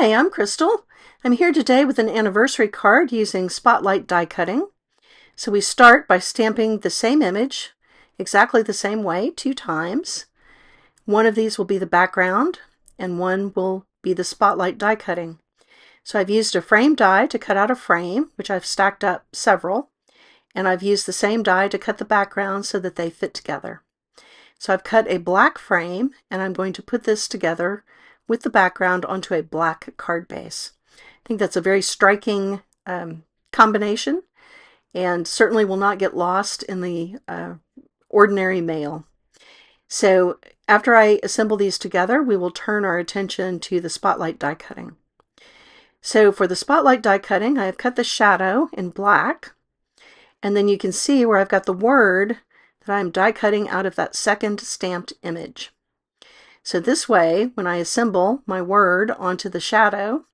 Hi, I'm Crystal. I'm here today with an anniversary card using Spotlight die cutting. So we start by stamping the same image exactly the same way 2 times. One of these will be the background and one will be the Spotlight die cutting. So I've used a frame die to cut out a frame, which I've stacked up several, and I've used the same die to cut the background so that they fit together. So I've cut a black frame and I'm going to put this together with the background onto a black card base. I think that's a very striking combination and certainly will not get lost in the ordinary mail. So after I assemble these together, we will turn our attention to the Spotlight die cutting. So for the Spotlight die cutting, I have cut the shadow in black, and then you can see where I've got the word that I'm die cutting out of that second stamped image. So this way, when I assemble my word onto the shadow,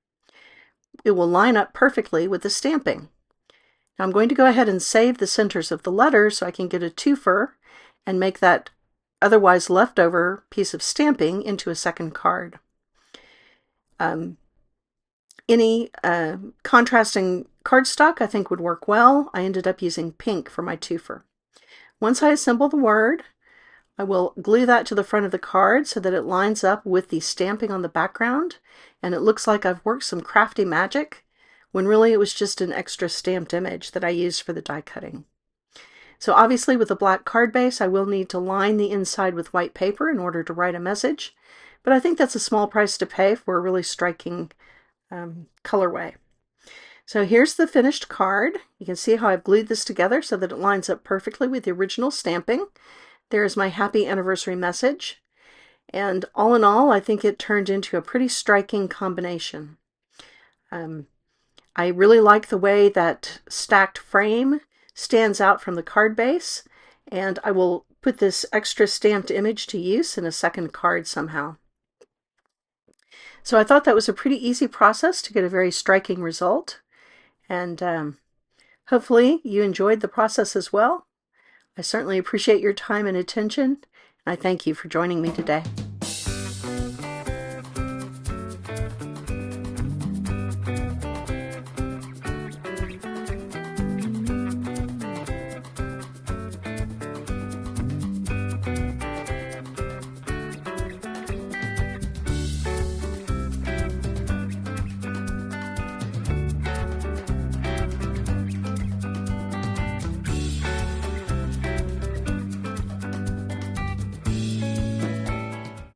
it will line up perfectly with the stamping. Now I'm going to go ahead and save the centers of the letters so I can get a twofer and make that otherwise leftover piece of stamping into a second card. Any contrasting cardstock I think would work well. I ended up using pink for my twofer. Once I assemble the word, I will glue that to the front of the card so that it lines up with the stamping on the background, and it looks like I've worked some crafty magic when really it was just an extra stamped image that I used for the die cutting. So obviously with a black card base I will need to line the inside with white paper in order to write a message, but I think that's a small price to pay for a really striking colorway. So here's the finished card. You can see how I've glued this together so that it lines up perfectly with the original stamping. There's my happy anniversary message. And all in all, I think it turned into a pretty striking combination. I really like the way that stacked frame stands out from the card base, and I will put this extra stamped image to use in a second card somehow. So I thought that was a pretty easy process to get a very striking result, and hopefully you enjoyed the process as well. I certainly appreciate your time and attention, and I thank you for joining me today.